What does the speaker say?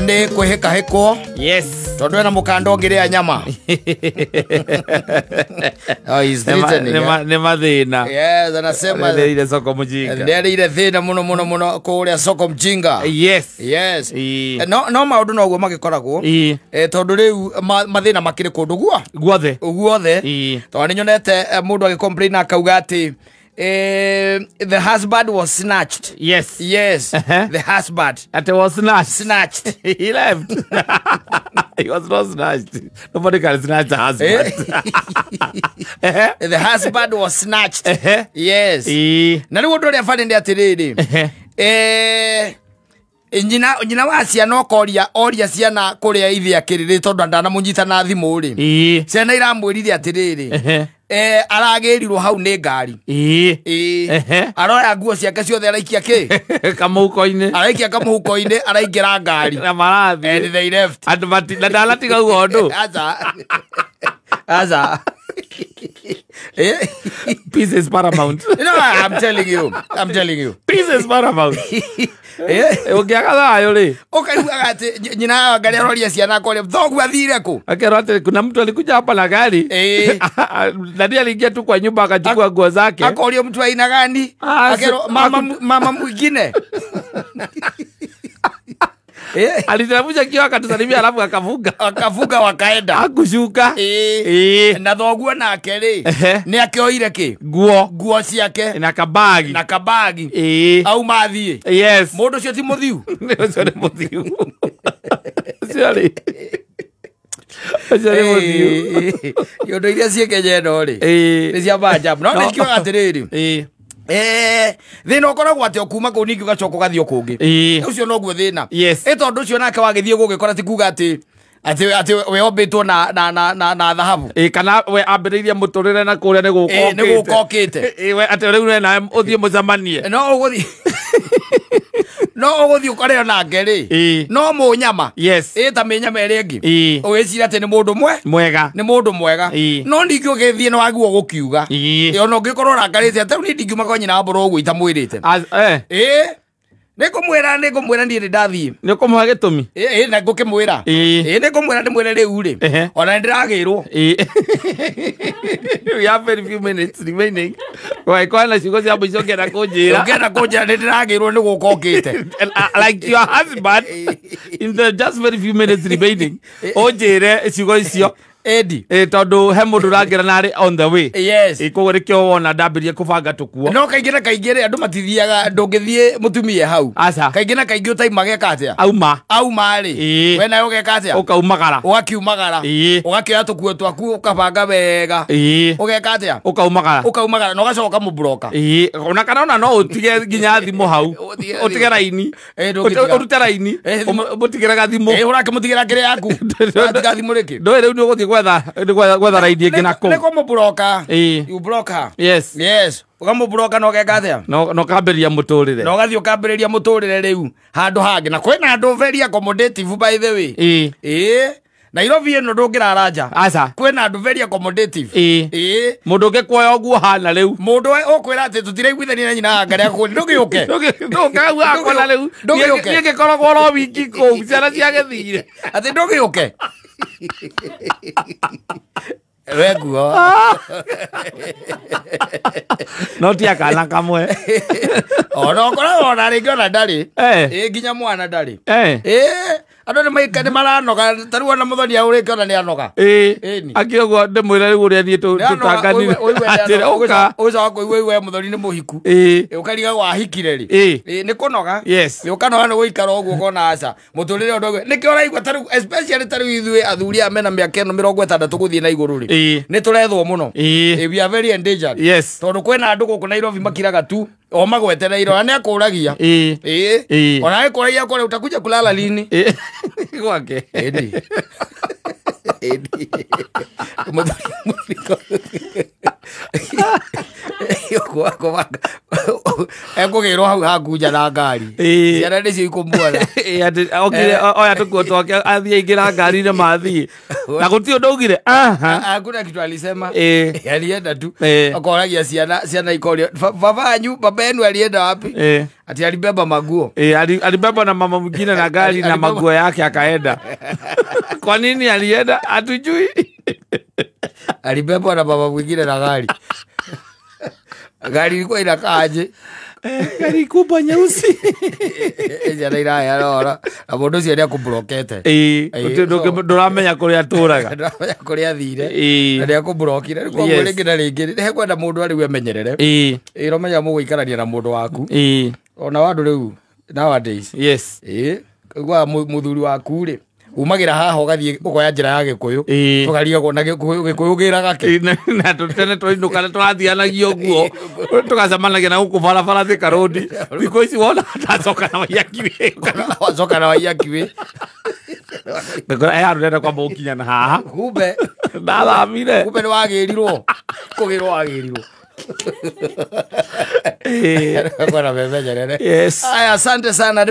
Ndi kwihika hiko. Yes. Tondu na mukando ngiria nyama. Oh, he's threatening. Ne mathina. Yes, anasema ile soko mjinga. Ndio ile thina muno kuria soko mjinga. Yes. Yes. No maundu no guo magikoragwo. Tondu riu mathina makiri kundu guothe. Tondu nyonete mundu agicomplain akauga ati the husband was snatched. Yes. The husband. It was snatched. He left. He was not snatched. Nobody can snatch the husband. The husband was snatched. Yes. Na riu undu ria fani ndi atiriri. Nyina wa ciana oria ciana kuria ithe akiriri tondu ndana munyita na thimu ri. Ciana iramwirire atiriri. Aragirirwo hau ni ngari. Aroya nguo ciake ciothe araikia ki kamuhuko-ini. Araikia kamuhuko-ini, araingira ngari. Na marathi. And they left. Na ndalatiga guo ndu. Aza. Peace is paramount. No, I'm telling you. Peace is paramount. Ukiaga thayo ri. Ukaiuga ati nyina ngari aroria ciana kore thogu athire ku. Akero ati kuna mtu alikuja hapa na gari. Na ndiye aliingia tu kwa nyumba akachukua nguo zake. Akoria mtu aina gani? Akero mama mwingine. Alitaramusha kiwa akatusalimia alafu akavuga wakaenda. Akushuka. Na thoguo nake ri ni akioire ki nguo ciake na kabagi. Au mathie. Yes. Mundu cio ti muthiu. Cio ni muthiu. Yondo iria cieke no ri. Ni cia bajabu. No ni kiwa atiriri. Thina ukoragwo ati okuma ku ningi ugacoka gathio kungi. Ucio no guo thina. Tondu ucio nake wagithie gugikora ti kuga ati we ombitwo na dhahabu. Kana we ambiririe muturire na kuria ni gukokite. We ati riu na uthie mucamanie. No uguthi ukoreo nake ri. No munyama. Ta minyama iri ingi. Ugicira ati ni mundu mwega. Ni mundu mwega. No ningi ugithie no waguo gukiuga. Ona ungikorwo rakarite ati ni ndingiuma kwa nyina mboro uguo itamwirite. Nikumwira ndi ndathie. Nikumuha gitumi. Na ngukimwira. Nikumwira ndimwire riu ri. Ona ndiragirwo. We have very few minutes remaining. Why kwa na cigo cia mbico ngenda kunjira ndiragirwo ni gukokite. Like your husband in the just very few minutes remaining. Onjire cigo icio. Tondu he mundu rangira nari on the way. Koguo rikio wona ndambirie kubanga tukuo. No kaingĩ andu matithiaga ndungithie mutumie hau. Kaingĩ na kaingĩ utaima geka atia. Auma ri. We nayo geka atia. Ukaumagara. Ugakioya tukuo twaku ukabanga wega. Ugeka atia. Ukaumagara no gacoka mu broker. Ona kana ona no utige nginya thimu hau. Utige raini. Urute raini. Mutigire gathimu. Urake mutigire kire yaku. Atiga thimu riki. Ndo riu ni uguthie gwetha raidi ingi nako. Niko mu broker. You broker. Yes. Ugamu broker no geka atia. No kamberia muturire. No gathio kamberia muturire riu. Handu hangi na kwina andu very accommodative by the way. Nairobi ino ndungirara nja. Kwina andu very accommodative. Mundu ngikuoya uguo hana riu. Mundu ukwira ati tutiraiguithania na nyina ngari akuri ndugiuke. Ndugiuke akona riu. Ndugiuke. Ngikoragwo ro wiki ku ciana ciagethire. Ati ndugiuke. Weguo. No tia kana kamwe. Ona okora ona ringi ona ndari. Nginya mwana ndari. Andu ni maikane maranoga taru ona muthoni aurike ona ni anoga. Akiogo ndimwira riu uria ni tutanganire. Atira uka. Uca wako iwe muthoni ni muhiku. Ukariga wahikire ri. Ni kunoga. Ukanoga ni guikara uguo kona aca. Muturire undu ni ki uraigwa taru especially taru ithui athuri amena miaka eno 60 guthie na iguru ri. Ni turethwo muno. We are very endangered. Tondu kwina andu guku Nairobi makiraga tu. O magwetereire ni akuragia. Ona akuragia kore utakuja kulala lini? Gwake. ekugirwo hau hakunja na ngari ciana nĩcio ikũmuona okire oya tũkuo twake athiĩ aingĩra ngari-inĩ mathiĩ na gũtirĩ ũndũ augire hakuna kitu alisema alienda tu akoragia ciana ikorio baba yenu alienda wapi ati alibeba maguo alibeba na mama mwingine na gari na maguo yake akaenda. Kwa nini alienda hatujui. Alibeba na mama mwingine na gari. Gari ilikuwa inakaaje? Gari kubwa nyeusi. Jana ira rora na mundu cio ndia kublokete nduramenya kuria turaga nduramenya kuria thire na ndia kublokire kwa ringi na ringi he kwenda mundu ari we menyerere iromenya muguikarania na mundu waku ona wandu riu nowadays yes kwa muthuri waku ri umagira haha ugathie ukoya njira ya Gikuyu tugarigagwo na Gikuyu giragake na tutene twainukana turathianagia guo tugacemanagia na guku barabara Thika Road thikũ ici wona atacoka na waiakiwe wacoka na waiakiwe arurenda kwamba gukinya na haha kumbe ndathamire kumbe ni wagirirwo kugirwo wagirirwo kwa na memenyerere. Yes. Aya, asante sana.